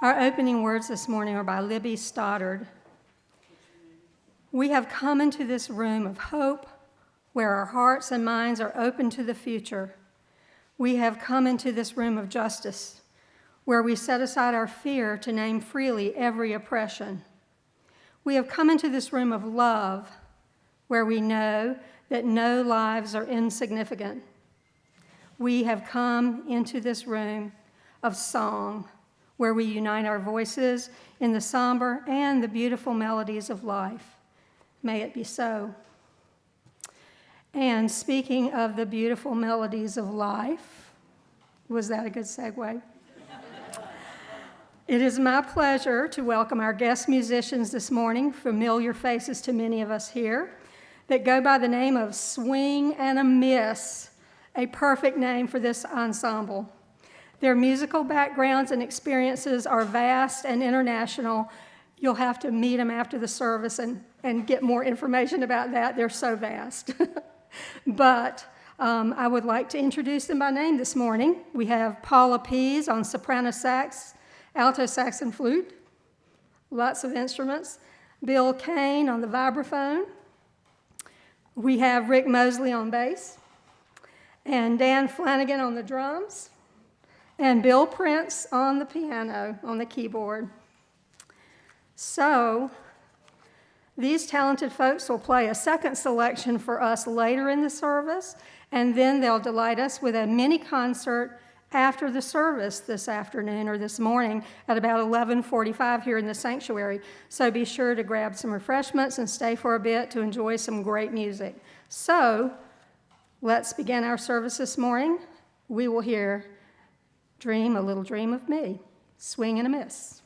Our opening words this morning are by Libby Stoddard. We have come into this room of hope where our hearts and minds are open to the future. We have come into this room of justice where we set aside our fear to name freely every oppression. We have come into this room of love where we know that no lives are insignificant. We have come into this room of song where we unite our voices in the somber and the beautiful melodies of life. May it be so. And speaking of the beautiful melodies of life, was that a good segue? It is my pleasure to welcome our guest musicians this morning, familiar faces to many of us here, that go by the name of Swing and a Miss, a perfect name for this ensemble. Their musical backgrounds and experiences are vast and international. You'll have to meet them after the service and get more information about that. They're so vast. But I would like to introduce them by name this morning. We have Paula Pease on soprano sax, alto sax and flute, lots of instruments. Bill Kane on the vibraphone. We have Rick Mosley on bass, and Dan Flanagan on the drums, and Bill Prince on the piano, on the keyboard. So, these talented folks will play a second selection for us later in the service, and then they'll delight us with a mini concert after the service this afternoon or this morning at about 11:45 here in the sanctuary. So be sure to grab some refreshments and stay for a bit to enjoy some great music. So, let's begin our service this morning. We will hear Dream a Little Dream of Me, Swing and a Miss.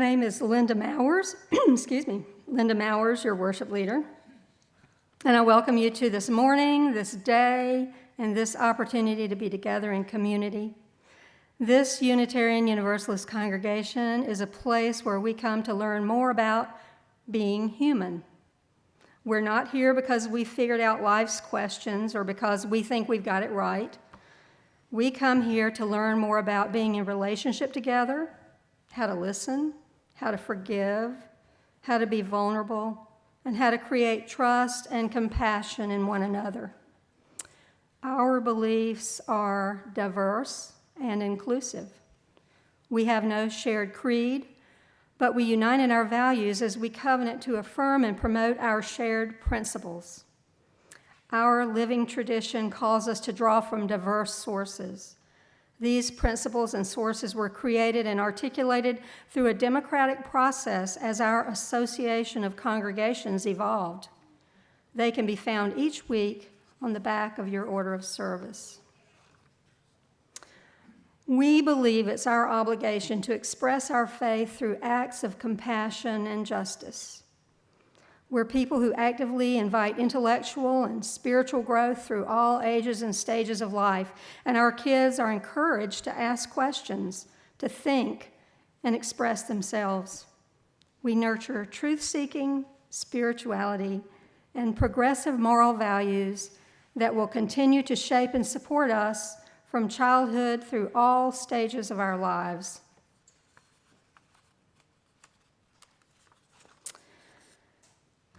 name is Linda Mowers, Linda Mowers, your worship leader. And I welcome you to this morning, this day, and this opportunity to be together in community. This Unitarian Universalist congregation is a place where we come to learn more about being human. We're not here because we figured out life's questions or because we think we've got it right. We come here to learn more about being in relationship together, how to listen, how to forgive, how to be vulnerable, and how to create trust and compassion in one another. Our beliefs are diverse and inclusive. We have no shared creed, but we unite in our values as we covenant to affirm and promote our shared principles. Our living tradition calls us to draw from diverse sources. These principles and sources were created and articulated through a democratic process as our association of congregations evolved. They can be found each week on the back of your order of service. We believe it's our obligation to express our faith through acts of compassion and justice. We're people who actively invite intellectual and spiritual growth through all ages and stages of life, and our kids are encouraged to ask questions, to think, and express themselves. We nurture truth-seeking, spirituality, and progressive moral values that will continue to shape and support us from childhood through all stages of our lives.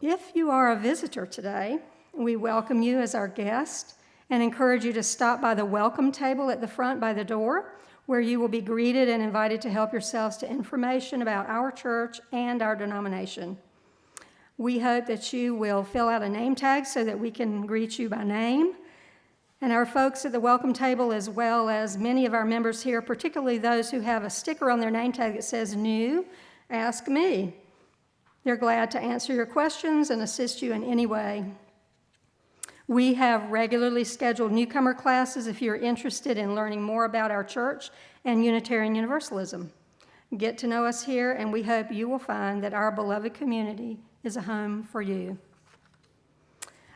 If you are a visitor today, we welcome you as our guest and encourage you to stop by the welcome table at the front by the door, where you will be greeted and invited to help yourselves to information about our church and our denomination. We hope that you will fill out a name tag so that we can greet you by name. And our folks at the welcome table, as well as many of our members here, particularly those who have a sticker on their name tag that says new, ask me. They're glad to answer your questions and assist you in any way. We have regularly scheduled newcomer classes if you're interested in learning more about our church and Unitarian Universalism. Get to know us here, and we hope you will find that our beloved community is a home for you.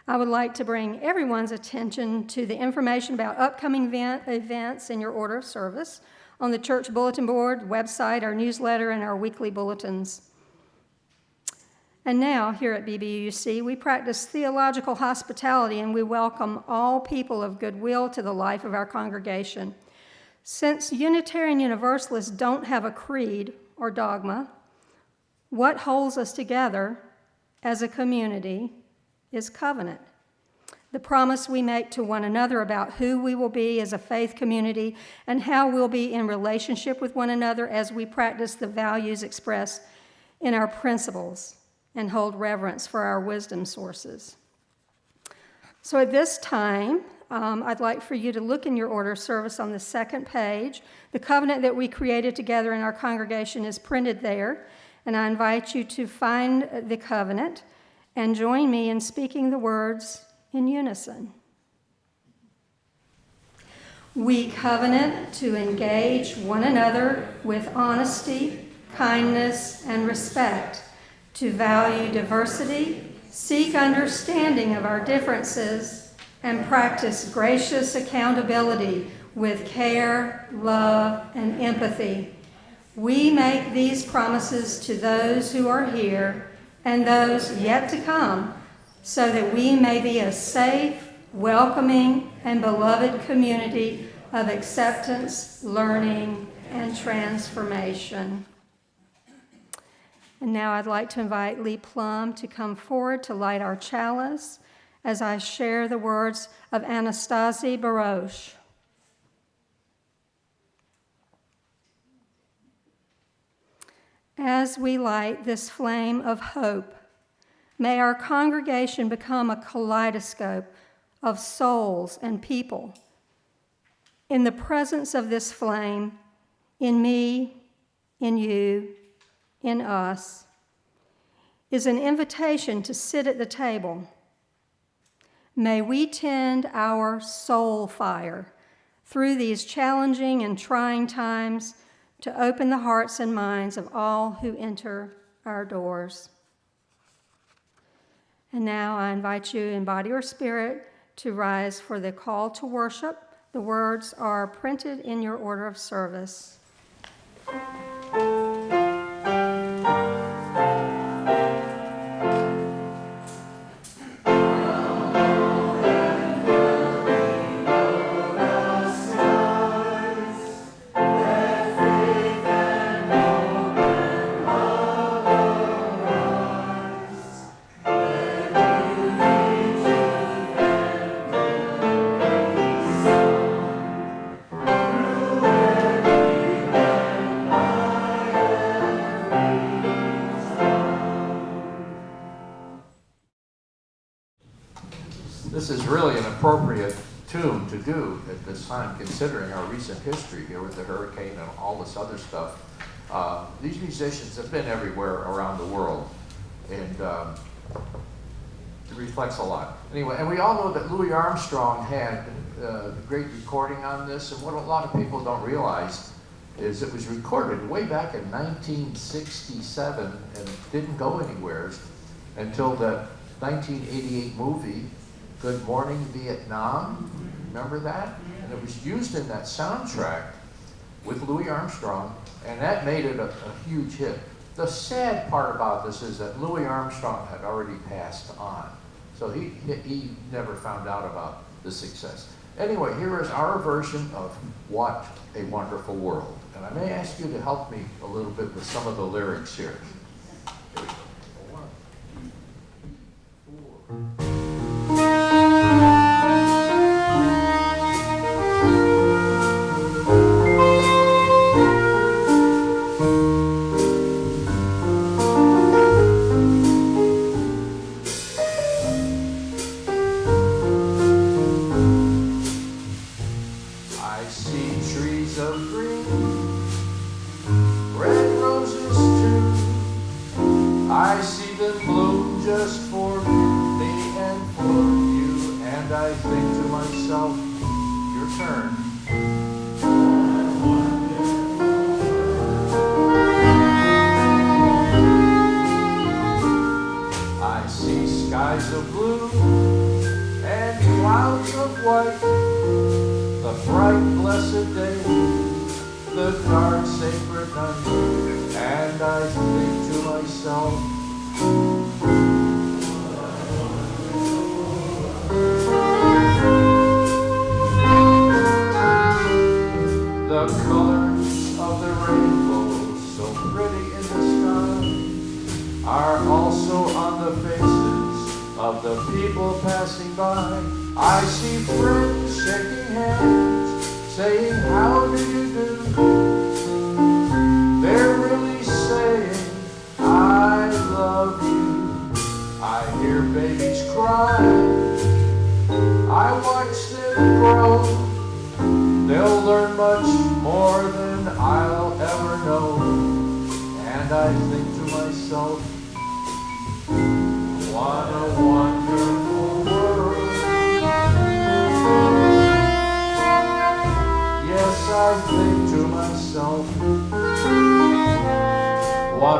I would like to bring everyone's attention to the information about upcoming events in your order of service on the church bulletin board, website, our newsletter, and our weekly bulletins. And now, here at BBUUC, we practice theological hospitality, and we welcome all people of goodwill to the life of our congregation. Since Unitarian Universalists don't have a creed or dogma, what holds us together as a community is covenant. The promise we make to one another about who we will be as a faith community and how we'll be in relationship with one another as we practice the values expressed in our principles and hold reverence for our wisdom sources. So at this time, I'd like for you to look in your order of service on the second page. The covenant that we created together in our congregation is printed there, and I invite you to find the covenant and join me in speaking the words in unison. We covenant to engage one another with honesty, kindness, and respect, to value diversity, seek understanding of our differences, and practice gracious accountability with care, love, and empathy. We make these promises to those who are here and those yet to come, so that we may be a safe, welcoming, and beloved community of acceptance, learning, and transformation. And now I'd like to invite Lee Plum to come forward to light our chalice as I share the words of Anastasia Baroche. As we light this flame of hope, may our congregation become a kaleidoscope of souls and people. In the presence of this flame, in me, in you, in us, is an invitation to sit at the table. May we tend our soul fire through these challenging and trying times to open the hearts and minds of all who enter our doors. And now I invite you in body or spirit to rise for the call to worship. The words are printed in your order of service. This is really an appropriate tune to do at this time, considering our recent history here with the hurricane and all this other stuff. These musicians have been everywhere around the world, and it reflects a lot. Anyway, and we all know that Louis Armstrong had a great recording on this, and what a lot of people don't realize is it was recorded way back in 1967, and it didn't go anywhere until the 1988 movie, Good Morning Vietnam, remember that? And it was used in that soundtrack with Louis Armstrong, and that made it a huge hit. The sad part about this is that Louis Armstrong had already passed on, so he never found out about the success. Anyway, here is our version of What a Wonderful World. And I may ask you to help me a little bit with some of the lyrics here. Here we go.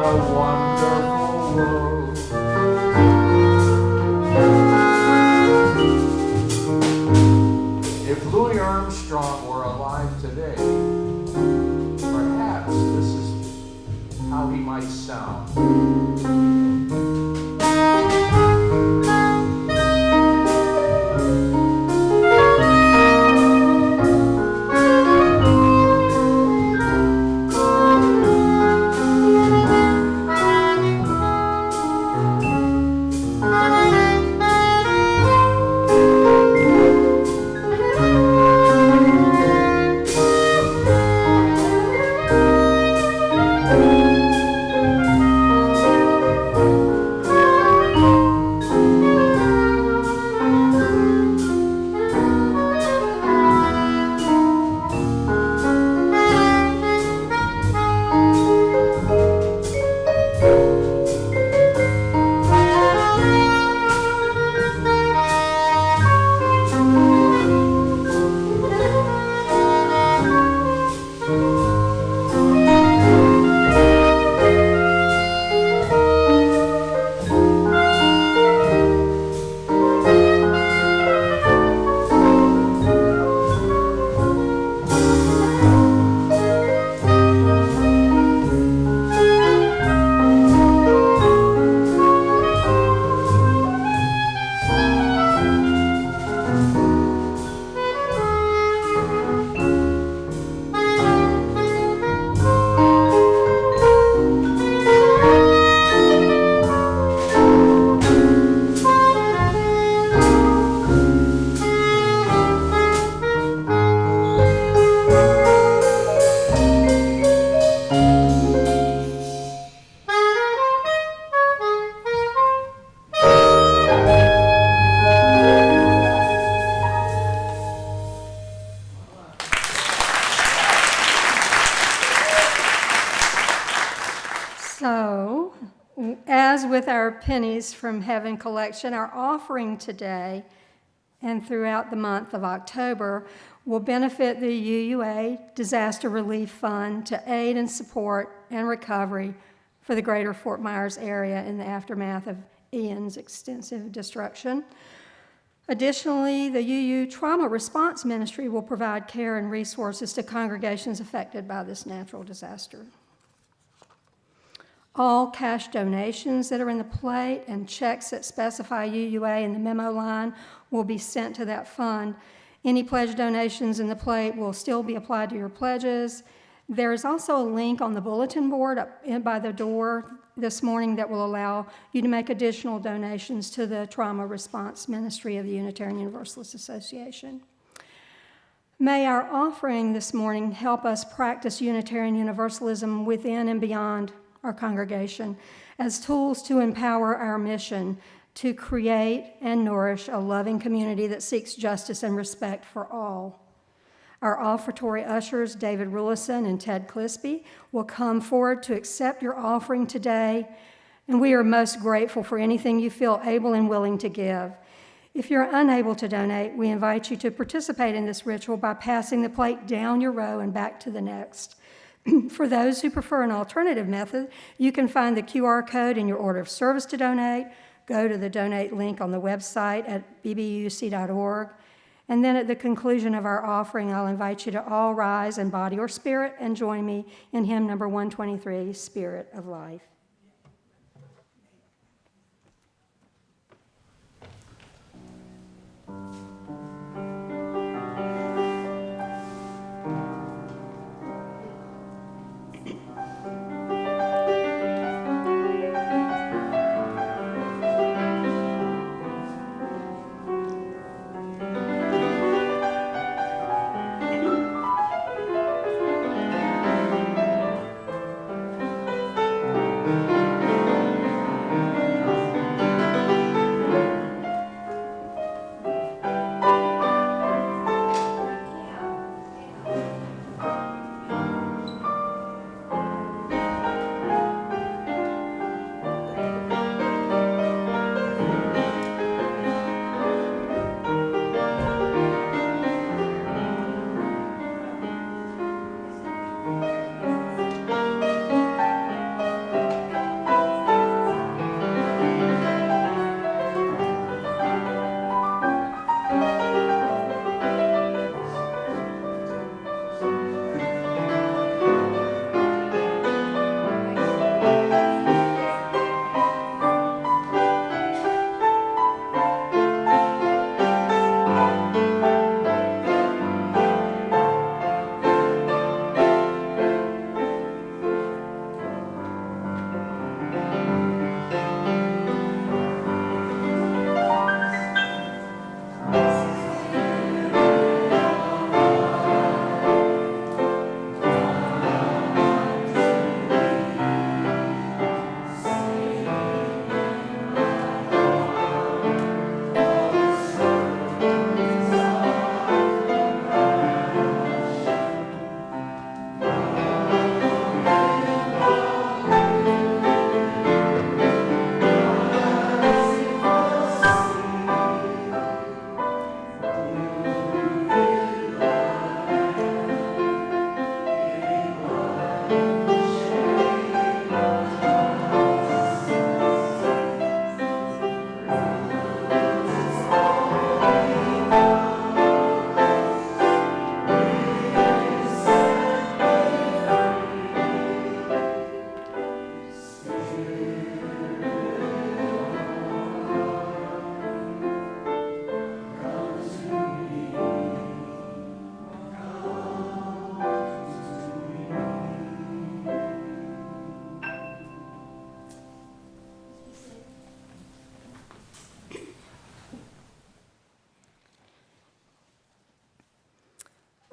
1, 2, 3, 4. with our Pennies from Heaven collection, our offering today and throughout the month of October will benefit the UUA Disaster Relief Fund to aid and support and recovery for the greater Fort Myers area in the aftermath of Ian's extensive destruction. Additionally, the UU Trauma Response Ministry will provide care and resources to congregations affected by this natural disaster. All cash donations that are in the plate and checks that specify UUA in the memo line will be sent to that fund. Any pledge donations in the plate will still be applied to your pledges. There is also a link on the bulletin board up by the door this morning that will allow you to make additional donations to the Trauma Response Ministry of the Unitarian Universalist Association. May our offering this morning help us practice Unitarian Universalism within and beyond our congregation as tools to empower our mission to create and nourish a loving community that seeks justice and respect for all. Our offertory ushers, David Rullison and Ted Clispy, will come forward to accept your offering today, and we are most grateful for anything you feel able and willing to give. If you're unable to donate, we invite you to participate in this ritual by passing the plate down your row and back to the next. For those who prefer an alternative method, you can find the QR code in your order of service to donate. Go to the donate link on the website at BBUUC.org. And then at the conclusion of our offering, I'll invite you to all rise in body or spirit and join me in hymn number 123, Spirit of Life.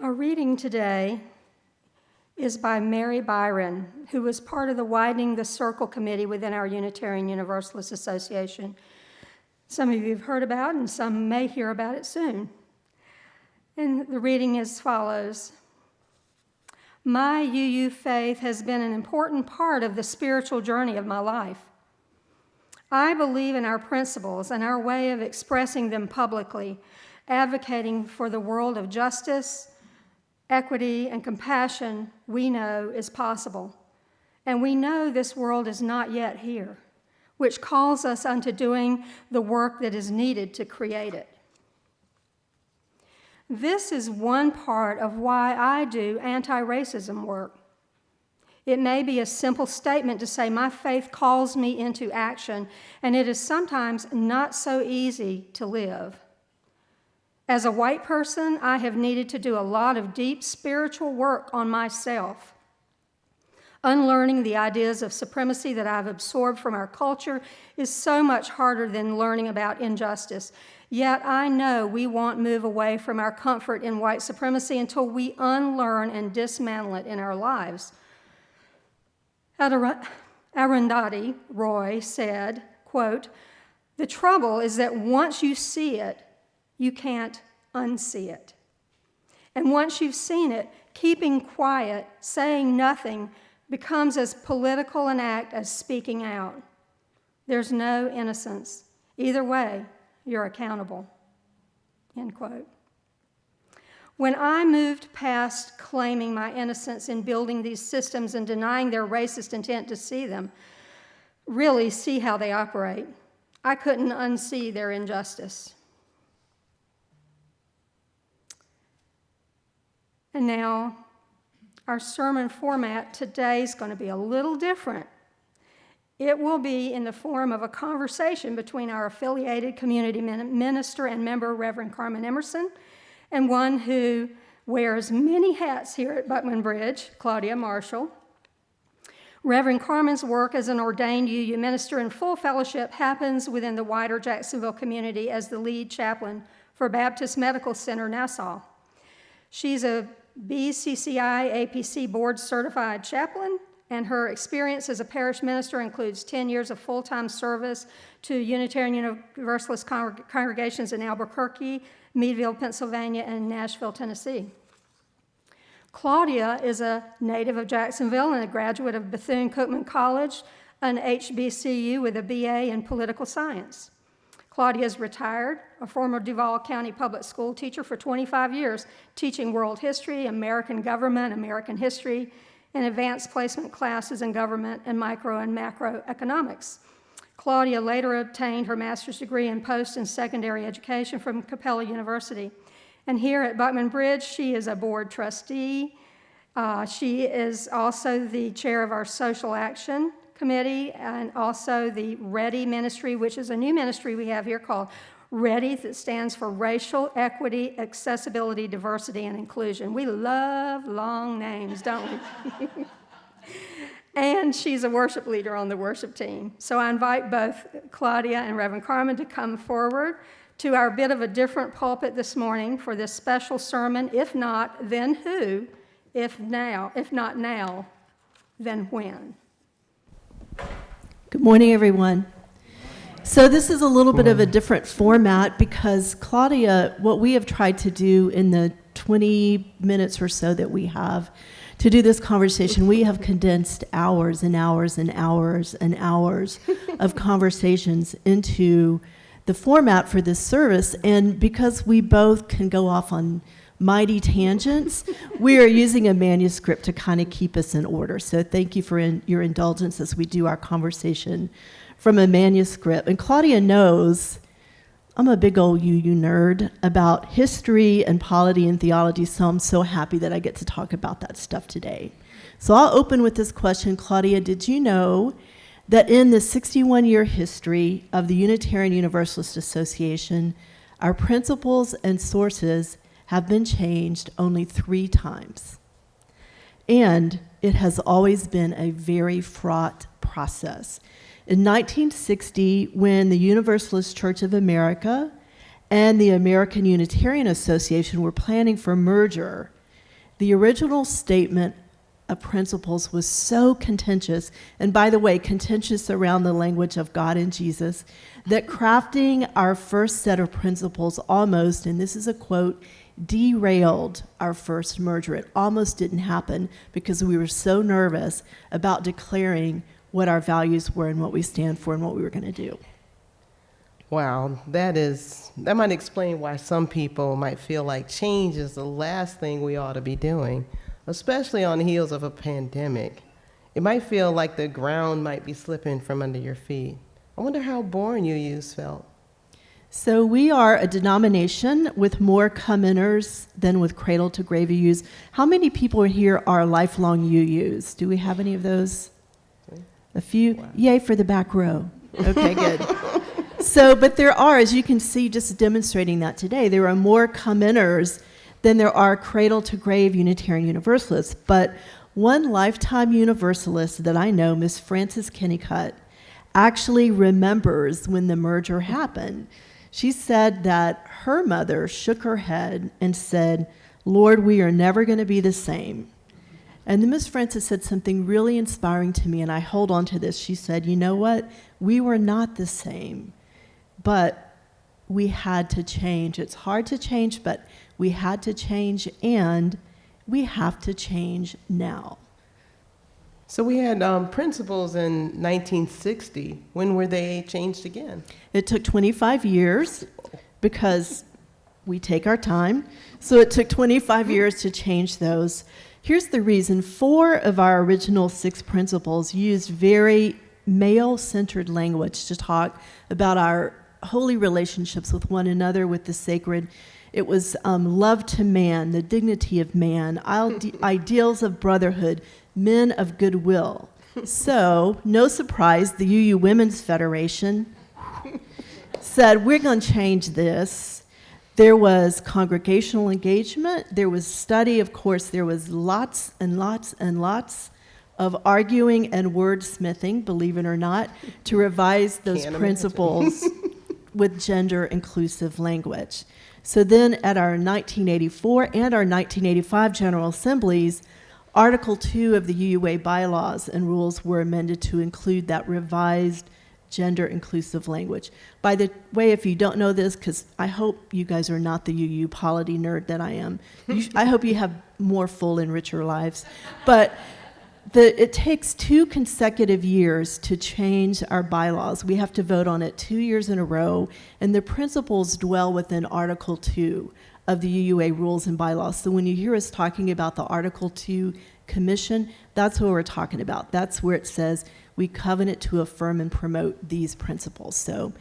Our reading today is by Mary Byron, who was part of the Widening the Circle committee within our Unitarian Universalist Association. Some of you have heard about it, and some may hear about it soon. And the reading is as follows. My UU faith has been an important part of the spiritual journey of my life. I believe in our principles and our way of expressing them publicly, advocating for the world of justice, equity, and compassion we know is possible. And we know this world is not yet here, which calls us unto doing the work that is needed to create it. This is one part of why I do anti-racism work. It may be a simple statement to say my faith calls me into action, and it is sometimes not so easy to live. As a white person, I have needed to do a lot of deep spiritual work on myself. Unlearning the ideas of supremacy that I've absorbed from our culture is so much harder than learning about injustice. Yet I know we won't move away from our comfort in white supremacy until we unlearn and dismantle it in our lives. Arundhati Roy said, quote, "The trouble is that once you see it, you can't unsee it. And once you've seen it, keeping quiet, saying nothing, becomes as political an act as speaking out. There's no innocence. Either way, you're accountable." End quote. When I moved past claiming my innocence in building these systems and denying their racist intent to see them, really see how they operate, I couldn't unsee their injustice. And now, our sermon format today is going to be a little different. It will be in the form of a conversation between our affiliated community minister and member, Reverend Carmen Emerson, and one who wears many hats here at Buckman Bridge, Claudia Marshall. Reverend Carmen's work as an ordained UU minister in full fellowship happens within the wider Jacksonville community as the lead chaplain for Baptist Medical Center, Nassau. She's a BCCI APC board certified chaplain, and her experience as a parish minister includes 10 years of full-time service to Unitarian Universalist congregations in Albuquerque, Meadville, Pennsylvania, and Nashville, Tennessee. Claudia is a native of Jacksonville and a graduate of Bethune-Cookman College, an HBCU with a BA in political science. Claudia is retired, a former Duval County public school teacher for 25 years, teaching world history, American government, American history, and advanced placement classes in government and micro and macroeconomics. Claudia later obtained her master's degree in post and secondary education from Capella University. And here at Buckman Bridge, she is a board trustee. She is also the chair of our social action committee and also the READI ministry, which is a new ministry we have here called READI, that stands for Racial Equity, Accessibility, Diversity, and Inclusion. We love long names, don't we? And she's a worship leader on the worship team. So I invite both Claudia and Reverend Carmen to come forward to our bit of a different pulpit this morning for this special sermon. If not, then who? If not now, then when? Good morning, everyone. So this is a little bit of a different format because Claudia, what we have tried to do in the 20 minutes or so that we have to do this conversation, we have condensed hours and hours and hours and hours of conversations into the format for this service. And because we both can go off on mighty tangents, we are using a manuscript to kind of keep us in order. So thank you for your indulgence as we do our conversation from a manuscript. And Claudia knows I'm a big old UU nerd about history and polity and theology, so I'm so happy that I get to talk about that stuff today. So I'll open with this question. Claudia, did you know that in the 61-year history of the Unitarian Universalist Association, our principles and sources have been changed only 3 times? And it has always been a very fraught process. In 1960, when the Universalist Church of America and the American Unitarian Association were planning for merger, the original statement of principles was so contentious, and by the way, contentious around the language of God and Jesus, that crafting our first set of principles almost, and this is a quote, derailed our first merger. It almost didn't happen because we were so nervous about declaring what our values were and what we stand for and what we were going to do. Wow, that might explain why some people might feel like change is the last thing we ought to be doing, especially on the heels of a pandemic. It might feel like the ground might be slipping from under your feet. I wonder how born UUs felt. So we are a denomination with more come-inners than with cradle-to-grave UUs. How many people here are lifelong UUs? Do we have any of those? A few? Wow. Yay for the back row. Okay, good. So, but there are, as you can see, just demonstrating that today, there are more come-inners than there are cradle-to-grave Unitarian Universalists. But one lifetime Universalist that I know, Miss Frances Kennicott, actually remembers when the merger happened. She said that her mother shook her head and said, "Lord, we are never going to be the same." And then Miss Frances said something really inspiring to me, and I hold on to this. She said, "You know what? We were not the same, but we had to change. It's hard to change, but we had to change, and we have to change now." So we had principles in 1960. When were they changed again? It took 25 years because we take our time. So it took 25 years to change those. Here's the reason. 4 of our original 6 principles used very male-centered language to talk about our holy relationships with one another, with the sacred. It was love to man, the dignity of man, ideals of brotherhood, men of goodwill. So, no surprise, the UU Women's Federation said, we're going to change this. There was congregational engagement. There was study. Of course, there was lots and lots and lots of arguing and wordsmithing, believe it or not, to revise those principles with gender-inclusive language. So then at our 1984 and our 1985 General Assemblies, Article 2 of the UUA bylaws and rules were amended to include that revised gender-inclusive language. By the way, if you don't know this, because I hope you guys are not the UU polity nerd that I am, I hope you have more full and richer lives. But it takes 2 consecutive years to change our bylaws. We have to vote on it 2 years in a row, and the principles dwell within Article 2 of the UUA rules and bylaws. So when you hear us talking about the Article 2 Commission, that's what we're talking about. That's where it says we covenant to affirm and promote these principles. So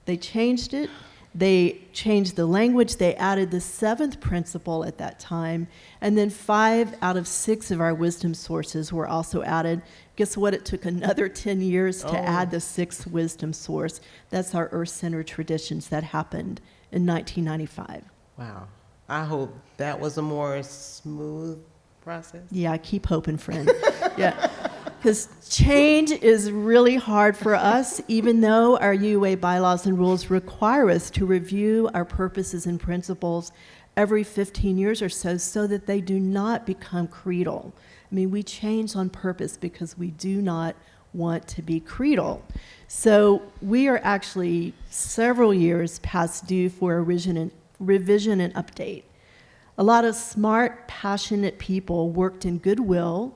they changed it. They changed the language. They added the 7th principle at that time. And then 5 out of 6 of our wisdom sources were also added. Guess what? It took another 10 years to add the 6th wisdom source. That's our earth-centered traditions that happened in 1995. Wow. I hope that was a more smooth process. Yeah, keep hoping, friend. Yeah. Because change is really hard for us, even though our UUA bylaws and rules require us to review our purposes and principles every 15 years or so, so that they do not become creedal. I mean, we change on purpose because we do not want to be creedal. So we are actually several years past due for a revision and update. A lot of smart, passionate people worked in goodwill,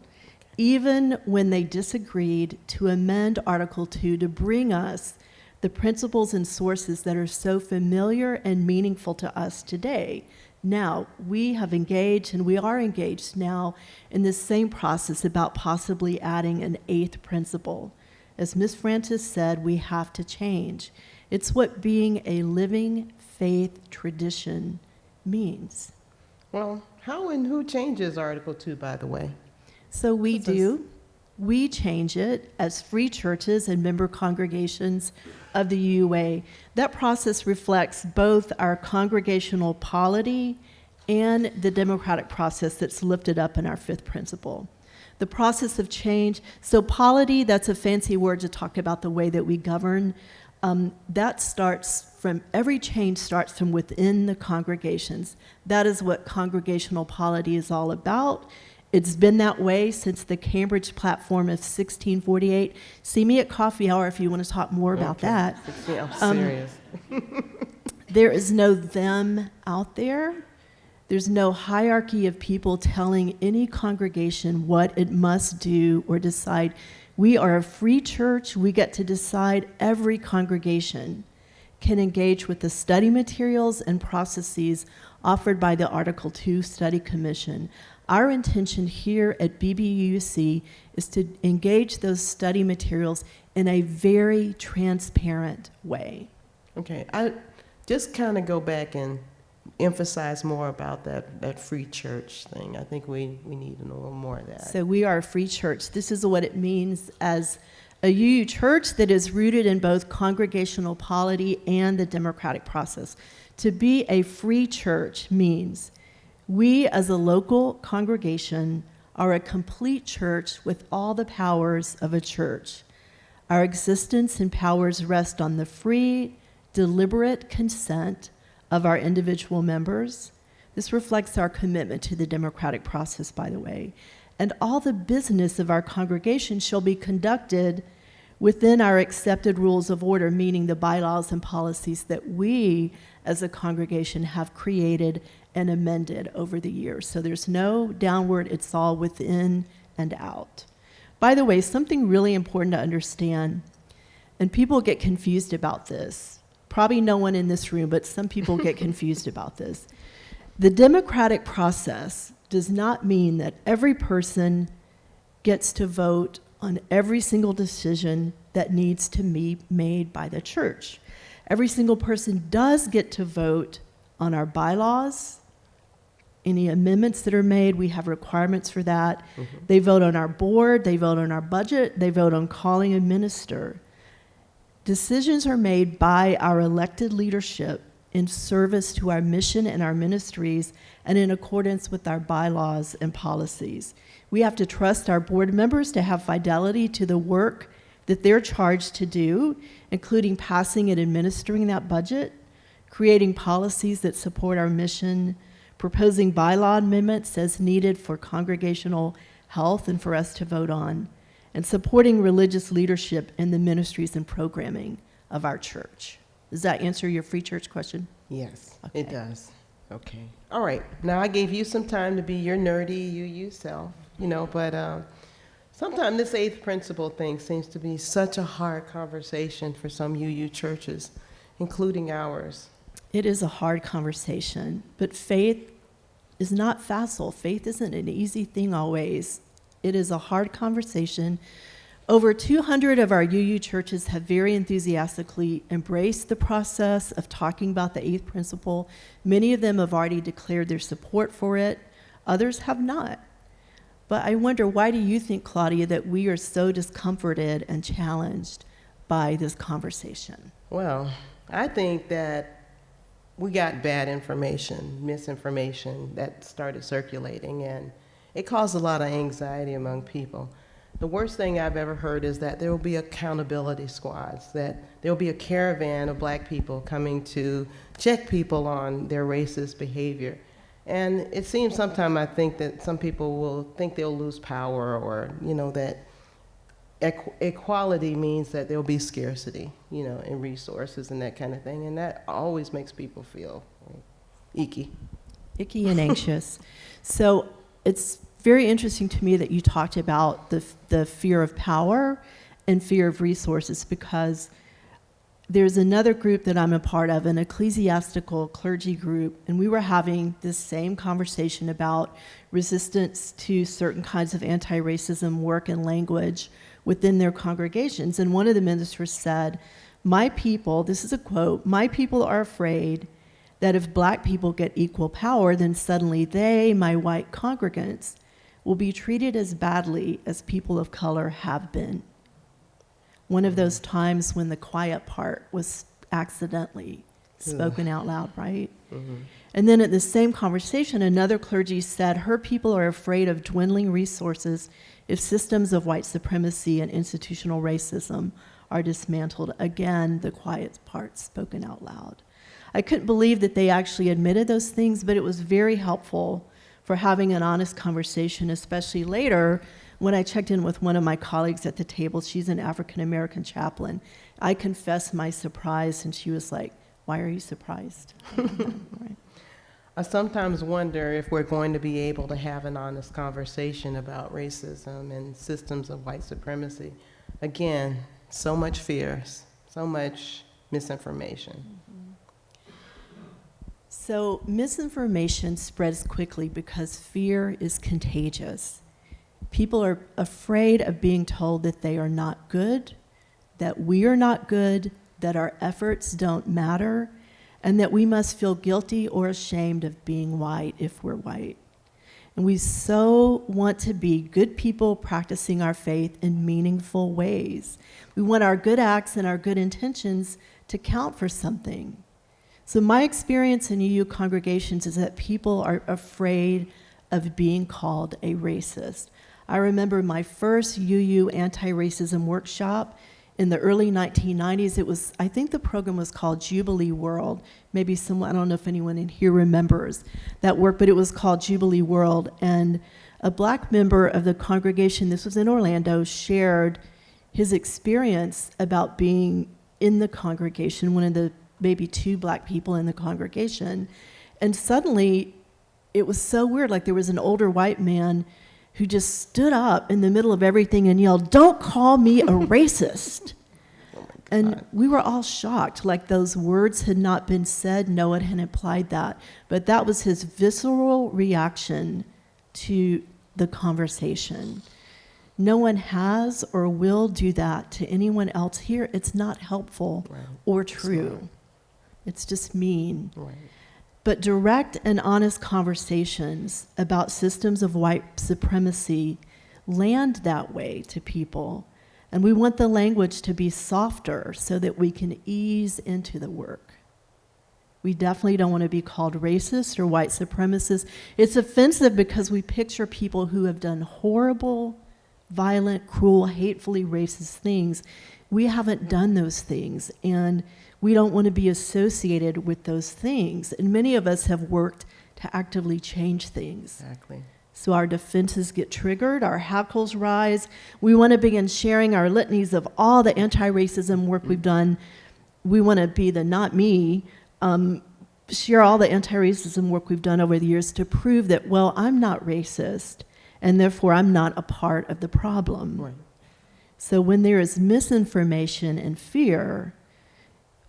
even when they disagreed, to amend Article 2 to bring us the principles and sources that are so familiar and meaningful to us today. Now, we have engaged, and we are engaged now in this same process about possibly adding an 8th principle. As Ms. Frances said, we have to change. It's what being a living faith tradition means. Well, how and who changes Article 2, by the way? So we do. We change it as free churches and member congregations of the UUA. That process reflects both our congregational polity and the democratic process that's lifted up in our 5th principle. The process of change, so polity, that's a fancy word to talk about the way that we govern. That starts from, every change starts from within the congregations. That is what congregational polity is all about. It's been that way since the Cambridge Platform of 1648. See me at coffee hour if you want to talk more about that. Yeah, I'm serious. There is no them out there. There's no hierarchy of people telling any congregation what it must do or decide. We are a free church. We get to decide. Every congregation can engage with the study materials and processes offered by the Article 2 Study Commission. Our intention here at BBUUC is to engage those study materials in a very transparent way. Okay, I just kind of go back and emphasize more about that free church thing. I think we need to know a little more of that. So we are a free church. This is what it means as a UU church that is rooted in both congregational polity and the democratic process. To be a free church means we as a local congregation are a complete church with all the powers of a church. Our existence and powers rest on the free, deliberate consent of our individual members. This reflects our commitment to the democratic process, by the way. And all the business of our congregation shall be conducted within our accepted rules of order, meaning the bylaws and policies that we as a congregation have created and amended over the years. So there's no downward, it's all within and out. By the way, something really important to understand, and people get confused about this. Probably no one in this room, but some people get confused about this. The democratic process does not mean that every person gets to vote on every single decision that needs to be made by the church. Every single person does get to vote on our bylaws, any amendments that are made. We have requirements for that. Mm-hmm. They vote on our board, they vote on our budget, they vote on calling a minister. Decisions are made by our elected leadership in service to our mission and our ministries and in accordance with our bylaws and policies. We have to trust our board members to have fidelity to the work that they're charged to do, including passing and administering that budget, creating policies that support our mission, proposing bylaw amendments as needed for congregational health and for us to vote on, and supporting religious leadership in the ministries and programming of our church. Does that answer your free church question? Yes, Okay. It does. Okay. All right. Now I gave you some time to be your nerdy UU self, but sometimes this eighth principle thing seems to be such a hard conversation for some UU churches, including ours. It is a hard conversation, but faith is not facile. Faith isn't an easy thing always. It is a hard conversation. Over 200 of our UU churches have very enthusiastically embraced the process of talking about the eighth principle. Many of them have already declared their support for it. Others have not. But I wonder, why do you think, Claudia, that we are so discomforted and challenged by this conversation? Well, I think that we got bad information, misinformation that started circulating, and it caused a lot of anxiety among people. The worst thing I've ever heard is that there will be accountability squads, that there will be a caravan of black people coming to check people on their racist behavior. And it seems sometimes I think that some people will think they'll lose power, or, that equality means that there'll be scarcity, in resources and that kind of thing. And that always makes people feel icky. Icky and anxious. So it's very interesting to me that you talked about the fear of power and fear of resources, because there's another group that I'm a part of, an ecclesiastical clergy group, and we were having this same conversation about resistance to certain kinds of anti-racism work and language within their congregations. And one of the ministers said, "My people," this is a quote, "my people are afraid that if black people get equal power, then suddenly they, my white congregants, will be treated as badly as people of color have been." One of those times when the quiet part was accidentally spoken out loud, right? Mm-hmm. And then at the same conversation, another clergy said her people are afraid of dwindling resources if systems of white supremacy and institutional racism are dismantled. Again, the quiet part spoken out loud. I couldn't believe that they actually admitted those things, but it was very helpful for having an honest conversation, especially later when I checked in with one of my colleagues at the table. She's an African-American chaplain. I confessed my surprise, and she was like, "Why are you surprised?" Right. I sometimes wonder if we're going to be able to have an honest conversation about racism and systems of white supremacy. Again, so much fear, so much misinformation. So misinformation spreads quickly because fear is contagious. People are afraid of being told that they are not good, that we are not good, that our efforts don't matter, and that we must feel guilty or ashamed of being white if we're white. And we so want to be good people practicing our faith in meaningful ways. We want our good acts and our good intentions to count for something. So my experience in UU congregations is that people are afraid of being called a racist. I remember my first UU anti-racism workshop in the early 1990s. It was, I think the program was called Jubilee World. Maybe someone, I don't know if anyone in here remembers that work, but it was called Jubilee World. And a black member of the congregation, this was in Orlando, shared his experience about being in the congregation, one of the maybe 2 black people in the congregation. And suddenly it was so weird, like there was an older white man who just stood up in the middle of everything and yelled, "Don't call me a racist." And we were all shocked, like those words had not been said, no one had implied that. But that was his visceral reaction to the conversation. No one has or will do that to anyone else here. It's not helpful or true. It's just mean. Right. But direct and honest conversations about systems of white supremacy land that way to people. And we want the language to be softer so that we can ease into the work. We definitely don't want to be called racist or white supremacists. It's offensive because we picture people who have done horrible, violent, cruel, hatefully racist things. We haven't done those things, and we don't want to be associated with those things. And many of us have worked to actively change things. Exactly. So our defenses get triggered, our hackles rise. We want to begin sharing our litanies of all the anti-racism work we've done. We want to be the not me, share all the anti-racism work we've done over the years to prove that, well, I'm not racist, and therefore I'm not a part of the problem. Right. So when there is misinformation and fear,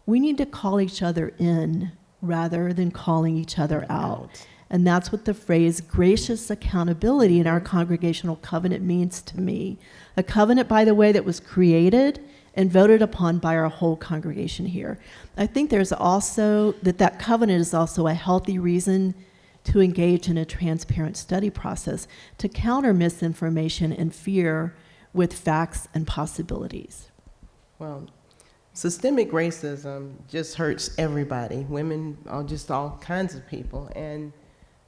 we need to call each other in rather than calling each other out. And that's what the phrase gracious accountability in our congregational covenant means to me. A covenant, by the way, that was created and voted upon by our whole congregation here. I think there's also, that covenant is also a healthy reason to engage in a transparent study process to counter misinformation and fear with facts and possibilities. Well, systemic racism just hurts everybody, women, just all kinds of people. And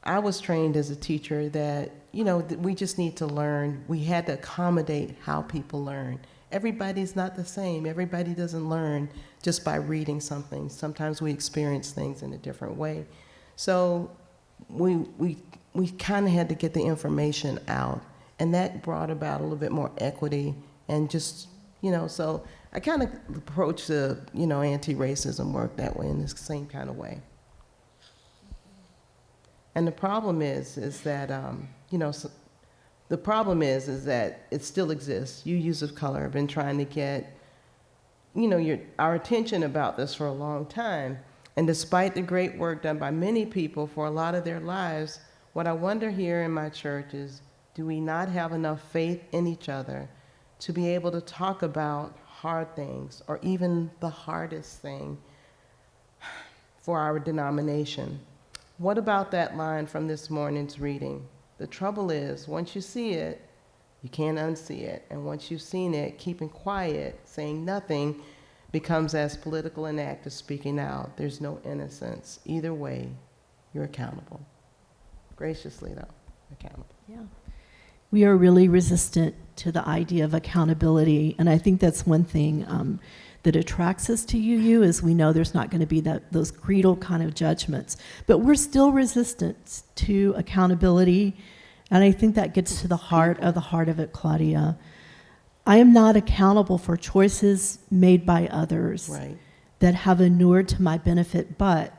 I was trained as a teacher that, that we just need to learn. We had to accommodate how people learn. Everybody's not the same. Everybody doesn't learn just by reading something. Sometimes we experience things in a different way. So we kind of had to get the information out. And that brought about a little bit more equity and just, so I kind of approach the, anti-racism work that way in this same kind of way. And the problem is that, the problem is that it still exists. UUs of color have been trying to get, our attention about this for a long time. And despite the great work done by many people for a lot of their lives, what I wonder here in my church is, do we not have enough faith in each other to be able to talk about hard things, or even the hardest thing for our denomination? What about that line from this morning's reading? The trouble is, once you see it, you can't unsee it. And once you've seen it, keeping quiet, saying nothing, becomes as political an act as speaking out. There's no innocence. Either way, you're accountable. Graciously, though, accountable. Yeah. We are really resistant to the idea of accountability, and I think that's one thing that attracts us to UU is we know there's not going to be those creedal kind of judgments, but we're still resistant to accountability, and I think that gets to the heart of it, Claudia. I am not accountable for choices made by others that have inured to my benefit, but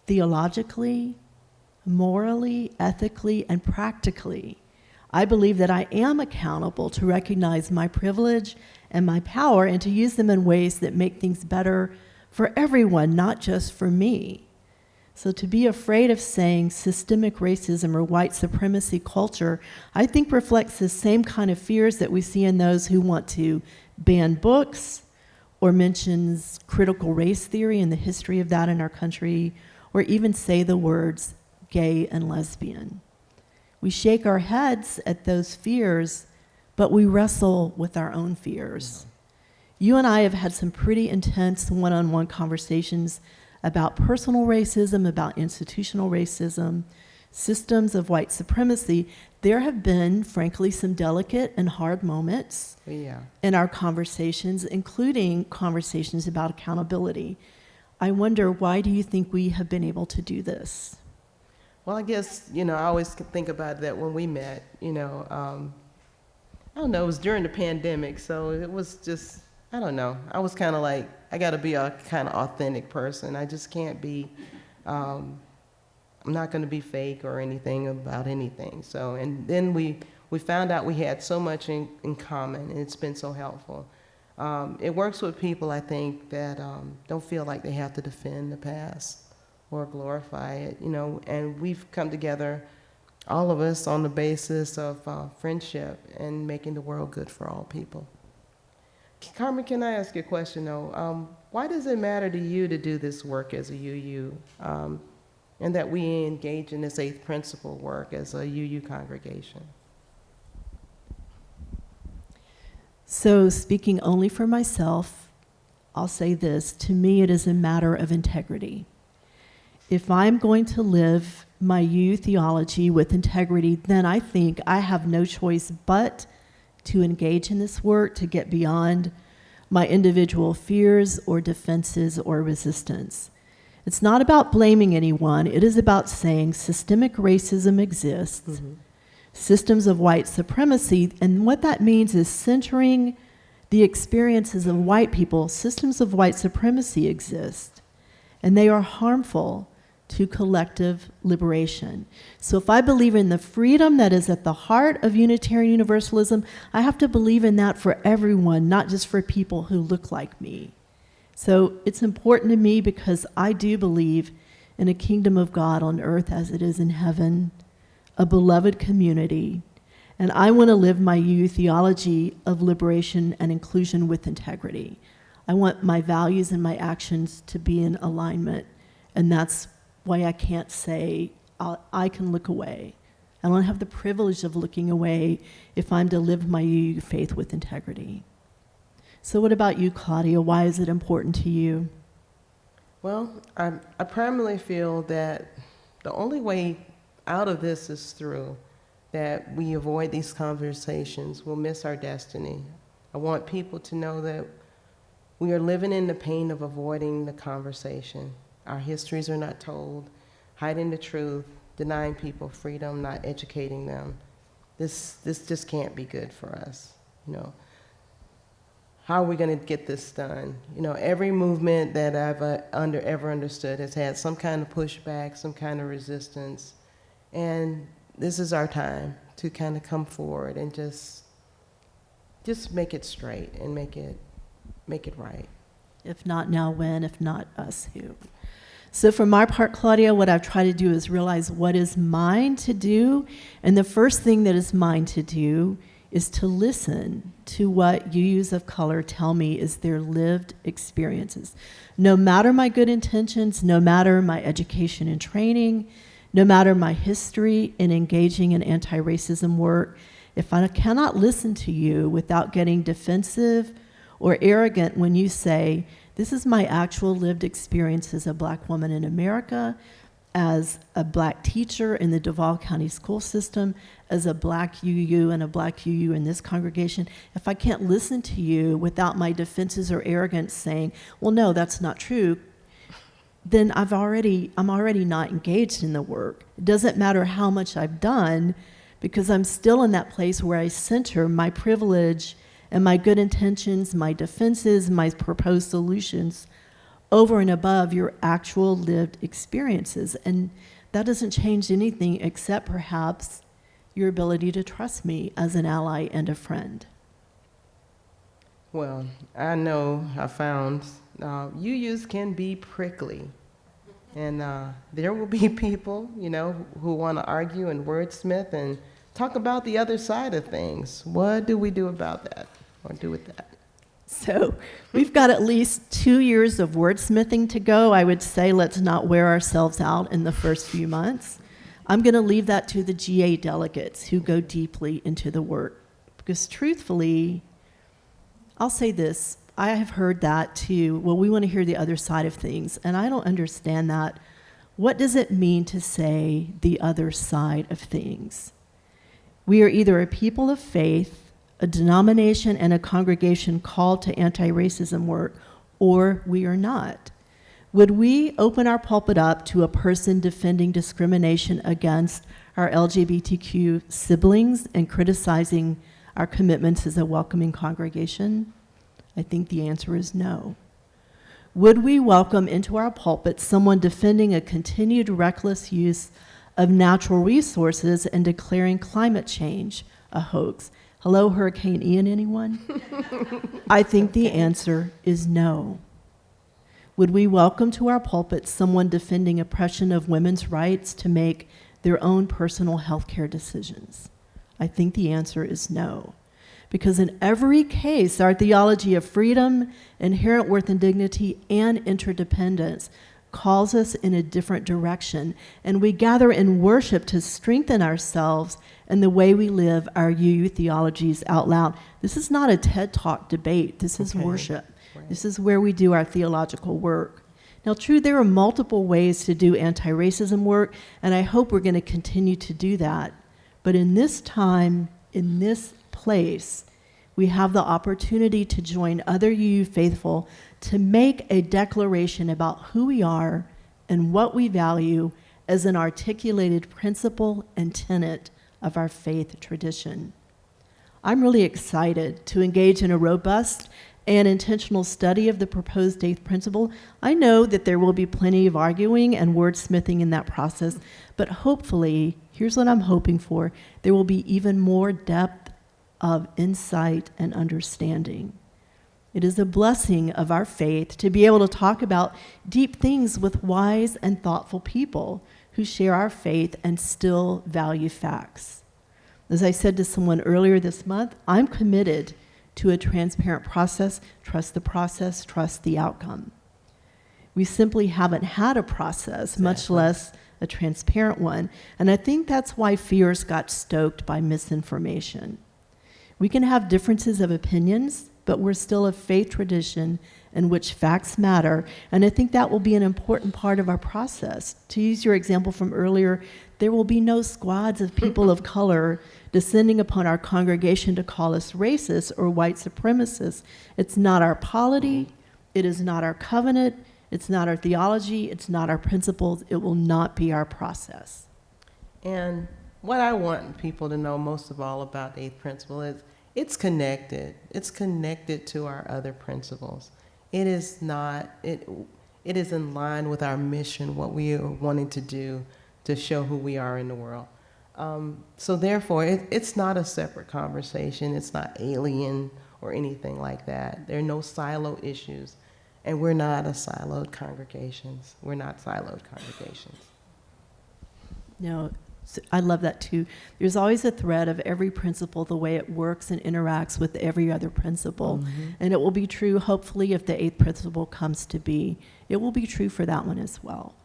theologically, morally, ethically, and practically. I believe that I am accountable to recognize my privilege and my power and to use them in ways that make things better for everyone, not just for me. So to be afraid of saying systemic racism or white supremacy culture, I think reflects the same kind of fears that we see in those who want to ban books or mentions critical race theory and the history of that in our country, or even say the words gay and lesbian. We shake our heads at those fears, but we wrestle with our own fears. You and I have had some pretty intense one-on-one conversations about personal racism, about institutional racism, systems of white supremacy. There have been, frankly, some delicate and hard moments in our conversations, including conversations about accountability. I wonder, why do you think we have been able to do this? Well, I guess, I always think about that when we met, I don't know, it was during the pandemic, so it was just, I don't know. I was kind of like, I got to be a kind of authentic person. I just can't be, I'm not going to be fake or anything about anything. So, and then we found out we had so much in common, and it's been so helpful. It works with people, I think, that don't feel like they have to defend the past or glorify it, and we've come together, all of us, on the basis of friendship and making the world good for all people. Carmen, can I ask you a question, though? Why does it matter to you to do this work as a UU, and that we engage in this eighth principle work as a UU congregation? So, speaking only for myself, I'll say this: to me, it is a matter of integrity. If I'm going to live my UU theology with integrity, then I think I have no choice but to engage in this work, to get beyond my individual fears or defenses or resistance. It's not about blaming anyone. It is about saying systemic racism exists, systems of white supremacy, and what that means is centering the experiences of white people. Systems of white supremacy exist, and they are harmful to collective liberation. So if I believe in the freedom that is at the heart of Unitarian Universalism, I have to believe in that for everyone, not just for people who look like me. So it's important to me because I do believe in a kingdom of God on earth as it is in heaven, a beloved community, and I want to live my UU theology of liberation and inclusion with integrity. I want my values and my actions to be in alignment, and that's why I can't say I can look away. I don't have the privilege of looking away if I'm to live my UU faith with integrity. So what about you, Claudia? Why is it important to you? Well, I primarily feel that the only way out of this is through that we avoid these conversations. We'll miss our destiny. I want people to know that we are living in the pain of avoiding the conversation. Our histories are not told, hiding the truth, denying people freedom, not educating them. This just can't be good for us, How are we going to get this done? Every movement that I've ever understood has had some kind of pushback, some kind of resistance, and this is our time to kind of come forward and just make it straight and make it right. If not now, when? If not us, who? So for my part, Claudia, what I've tried to do is realize what is mine to do, and the first thing that is mine to do is to listen to what UUs of color tell me is their lived experiences. No matter my good intentions, no matter my education and training, no matter my history in engaging in anti-racism work, if I cannot listen to you without getting defensive or arrogant when you say, this is my actual lived experience as a Black woman in America, as a Black teacher in the Duval County school system, as a Black UU and a Black UU in this congregation, if I can't listen to you without my defenses or arrogance saying, well, no, that's not true, then I'm already not engaged in the work. It doesn't matter how much I've done, because I'm still in that place where I center my privilege and my good intentions, my defenses, my proposed solutions over and above your actual lived experiences. And that doesn't change anything except perhaps your ability to trust me as an ally and a friend. Well, I know I found UUs can be prickly. And there will be people, who want to argue and wordsmith and talk about the other side of things. What do we do about that or do with that? So we've got at least 2 years of wordsmithing to go. I would say let's not wear ourselves out in the first few months. I'm going to leave that to the GA delegates who go deeply into the work. Because truthfully, I'll say this, I have heard that too, well, we want to hear the other side of things, and I don't understand that. What does it mean to say the other side of things? We are either a people of faith, a denomination and a congregation called to anti-racism work, or we are not. Would we open our pulpit up to a person defending discrimination against our LGBTQ siblings and criticizing our commitments as a welcoming congregation? I think the answer is no. Would we welcome into our pulpit someone defending a continued reckless use of natural resources and declaring climate change a hoax? Hello, Hurricane Ian, anyone? I think the answer is no. Would we welcome to our pulpit someone defending oppression of women's rights to make their own personal health care decisions? I think the answer is no. Because in every case, our theology of freedom, inherent worth and dignity, and interdependence calls us in a different direction, and we gather in worship to strengthen ourselves and the way we live our UU theologies out loud. This is not a TED Talk debate. This is worship. Right. This is where we do our theological work. Now, true, there are multiple ways to do anti-racism work, and I hope we're going to continue to do that. But in this time, in this place, we have the opportunity to join other UU faithful to make a declaration about who we are and what we value as an articulated principle and tenet of our faith tradition. I'm really excited to engage in a robust and intentional study of the proposed eighth principle. I know that there will be plenty of arguing and wordsmithing in that process, but hopefully, here's what I'm hoping for, there will be even more depth of insight and understanding. It is a blessing of our faith to be able to talk about deep things with wise and thoughtful people who share our faith and still value facts. As I said to someone earlier this month, I'm committed to a transparent process, trust the outcome. We simply haven't had a process, much less a transparent one, and I think that's why fears got stoked by misinformation. We can have differences of opinions, but we're still a faith tradition in which facts matter, and I think that will be an important part of our process. To use your example from earlier, there will be no squads of people of color descending upon our congregation to call us racist or white supremacists. It's not our polity, it is not our covenant, it's not our theology, it's not our principles, it will not be our process. And what I want people to know most of all about the eighth principle is it's connected. It's connected to our other principles. It is not, it is in line with our mission, what we are wanting to do to show who we are in the world. So therefore, it's not a separate conversation. It's not alien or anything like that. There are no silo issues, and we're not a siloed congregations. We're not siloed congregations. No, I love that too. There's always a thread of every principle, the way it works and interacts with every other principle. Mm-hmm. And it will be true, hopefully, if the eighth principle comes to be. It will be true for that one as well.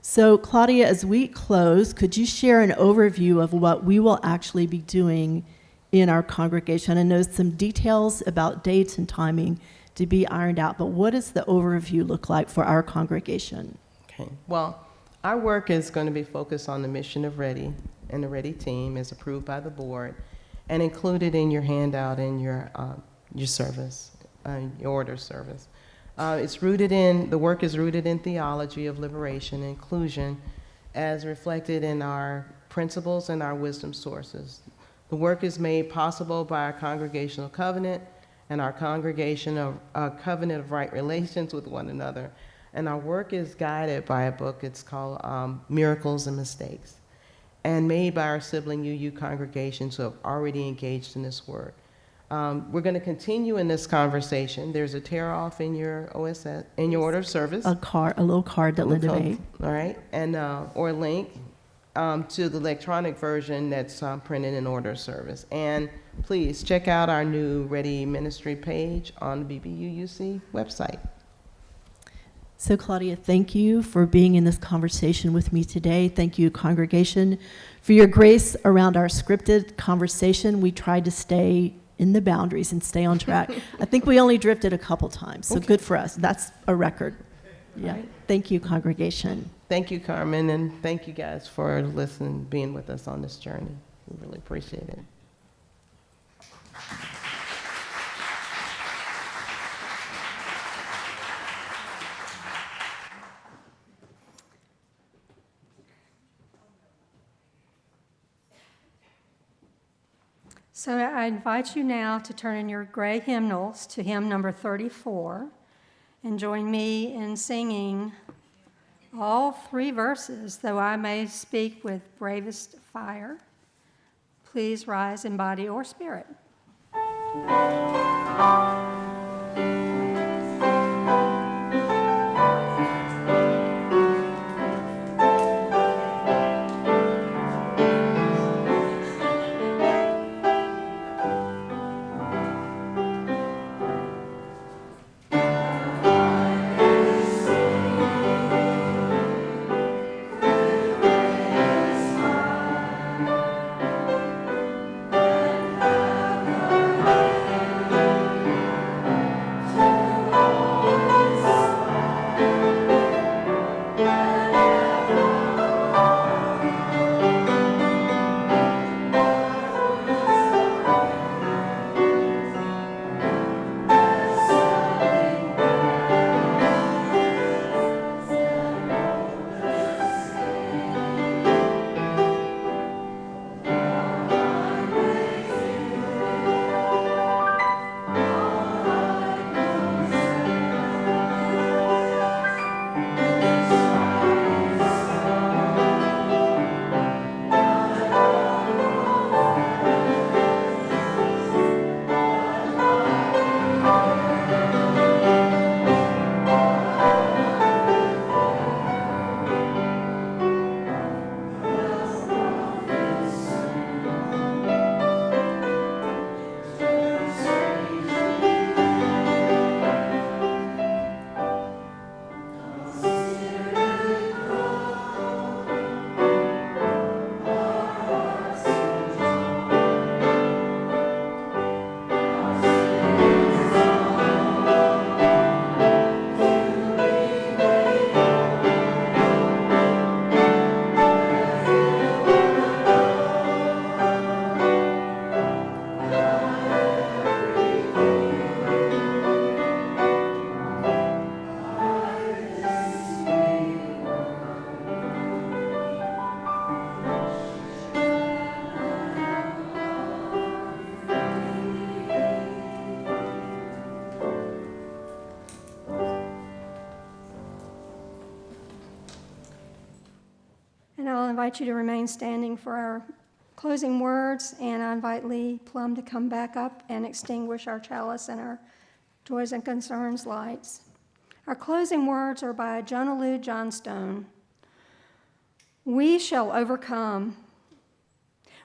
So, Claudia, as we close, could you share an overview of what we will actually be doing in our congregation? I know some details about dates and timing to be ironed out, but what does the overview look like for our congregation? Okay, well, our work is going to be focused on the mission of READI, and the READI team is approved by the board and included in your handout in your service, your order service. The work is rooted in theology of liberation and inclusion as reflected in our principles and our wisdom sources. The work is made possible by our congregational covenant and our covenant of right relations with one another, And our work is guided by a book. It's called Miracles and Mistakes, and made by our sibling UU congregations who have already engaged in this work. We're going to continue in this conversation. There's a tear off in your OSS, in your order of service. A little card that Linda made. All right, and or a link to the electronic version that's printed in order of service. And please check out our new READI ministry page on the BBUUC website. So Claudia, thank you for being in this conversation with me today. Thank you, congregation, for your grace around our scripted conversation. We tried to stay in the boundaries and stay on track. I think we only drifted a couple times, so good for us. That's a record. Yeah. Right. Thank you, congregation. Thank you, Carmen, and thank you guys for listening, being with us on this journey. We really appreciate it. So I invite you now to turn in your gray hymnals to hymn number 34 and join me in singing all 3 verses, though I may speak with bravest fire. Please rise in body or spirit. I invite you to remain standing for our closing words, and I invite Lee Plum to come back up and extinguish our chalice and our joys and concerns lights. Our closing words are by Jonah Lou Johnstone. We shall overcome.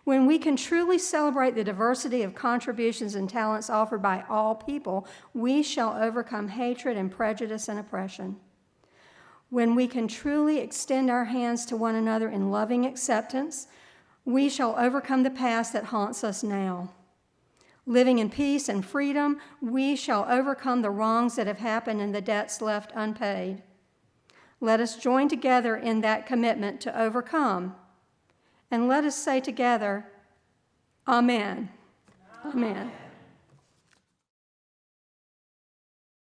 When we can truly celebrate the diversity of contributions and talents offered by all people, we shall overcome hatred and prejudice and oppression. When we can truly extend our hands to one another in loving acceptance, we shall overcome the past that haunts us now. Living in peace and freedom, we shall overcome the wrongs that have happened and the debts left unpaid. Let us join together in that commitment to overcome. And let us say together, Amen. Amen. Amen.